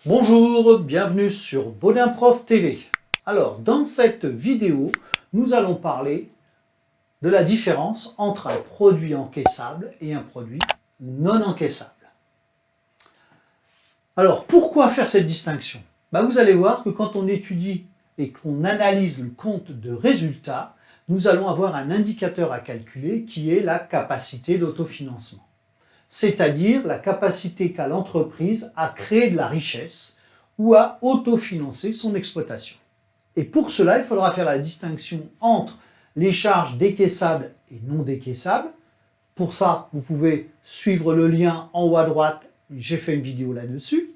Bonjour, bienvenue sur Bodin Prof TV. Alors, dans cette vidéo, nous allons parler de la différence entre un produit encaissable et un produit non encaissable. Alors, pourquoi faire cette distinction? Vous allez voir que quand on étudie et qu'on analyse le compte de résultat, nous allons avoir un indicateur à calculer qui est la capacité d'autofinancement. C'est-à-dire la capacité qu'a l'entreprise à créer de la richesse ou à autofinancer son exploitation. Et pour cela, il faudra faire la distinction entre les charges décaissables et non décaissables. Pour ça, vous pouvez suivre le lien en haut à droite, j'ai fait une vidéo là-dessus.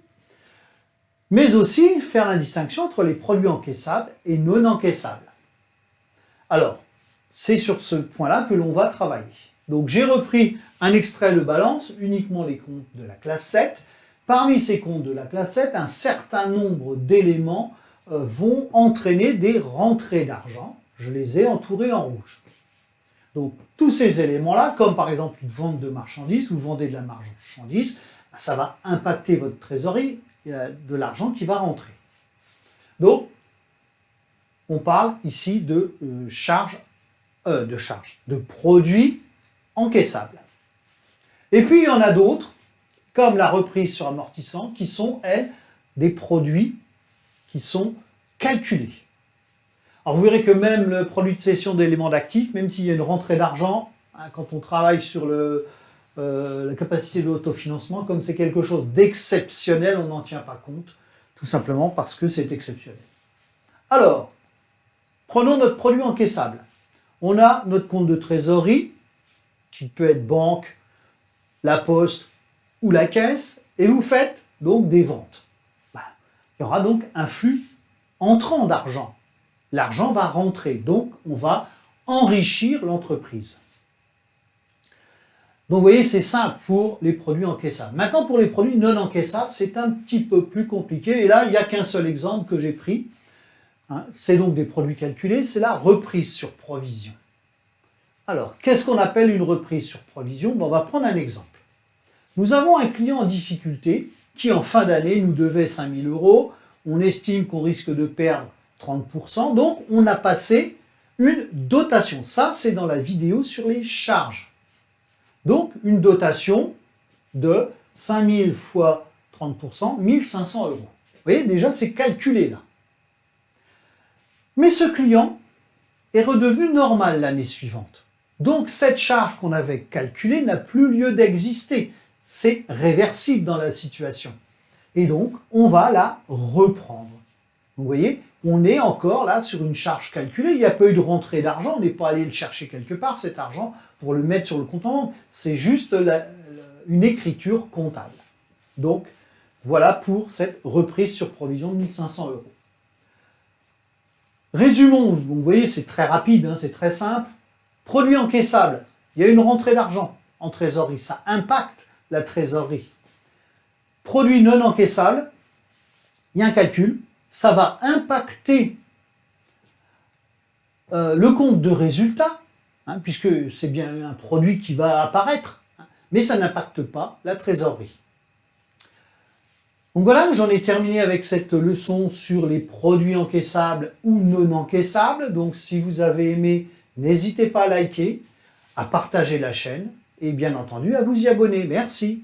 Mais aussi faire la distinction entre les produits encaissables et non encaissables. Alors, c'est sur ce point-là que l'on va travailler. Donc j'ai repris un extrait de balance, uniquement les comptes de la classe 7. Parmi ces comptes de la classe 7, un certain nombre d'éléments vont entraîner des rentrées d'argent. Je les ai entourés en rouge. Donc tous ces éléments-là, comme par exemple une vente de marchandises, vous vendez de la marchandise, ça va impacter votre trésorerie, de l'argent qui va rentrer. Donc, on parle ici de produits encaissables. Et puis, il y en a d'autres, comme la reprise sur amortissant, qui sont, elles, des produits qui sont calculés. Alors, vous verrez que même le produit de cession d'éléments d'actifs, même s'il y a une rentrée d'argent, quand on travaille sur la capacité de l'autofinancement, comme c'est quelque chose d'exceptionnel, on n'en tient pas compte, tout simplement parce que c'est exceptionnel. Alors, prenons notre produit encaissable. On a notre compte de trésorerie, qui peut être banque, la poste ou la caisse, et vous faites donc des ventes. Il y aura donc un flux entrant d'argent. L'argent va rentrer, donc on va enrichir l'entreprise. Donc vous voyez, c'est simple pour les produits encaissables. Maintenant, pour les produits non encaissables, c'est un petit peu plus compliqué. Et là, il n'y a qu'un seul exemple que j'ai pris. C'est donc des produits calculés, c'est la reprise sur provision. Alors, qu'est-ce qu'on appelle une reprise sur provision? On va prendre un exemple. Nous avons un client en difficulté qui, en fin d'année, nous devait 5 000 €. On estime qu'on risque de perdre 30%. Donc, on a passé une dotation. Ça, c'est dans la vidéo sur les charges. Donc, une dotation de 5 000 fois 30%, 1 500 €. Vous voyez, déjà, c'est calculé là. Mais ce client est redevenu normal l'année suivante. Donc, cette charge qu'on avait calculée n'a plus lieu d'exister. C'est réversible dans la situation. Et donc, on va la reprendre. Vous voyez, on est encore là sur une charge calculée. Il n'y a pas eu de rentrée d'argent. On n'est pas allé le chercher quelque part, cet argent, pour le mettre sur le compte en banque. C'est juste une écriture comptable. Donc, voilà pour cette reprise sur provision de 1 500 €. Résumons, vous voyez, c'est très rapide, c'est très simple. Produit encaissable, il y a une rentrée d'argent en trésorerie, ça impacte la trésorerie. Produit non encaissable, il y a un calcul, ça va impacter le compte de résultat, puisque c'est bien un produit qui va apparaître, mais ça n'impacte pas la trésorerie. Donc voilà, j'en ai terminé avec cette leçon sur les produits encaissables ou non encaissables. Donc si vous avez aimé, n'hésitez pas à liker, à partager la chaîne et bien entendu à vous y abonner. Merci.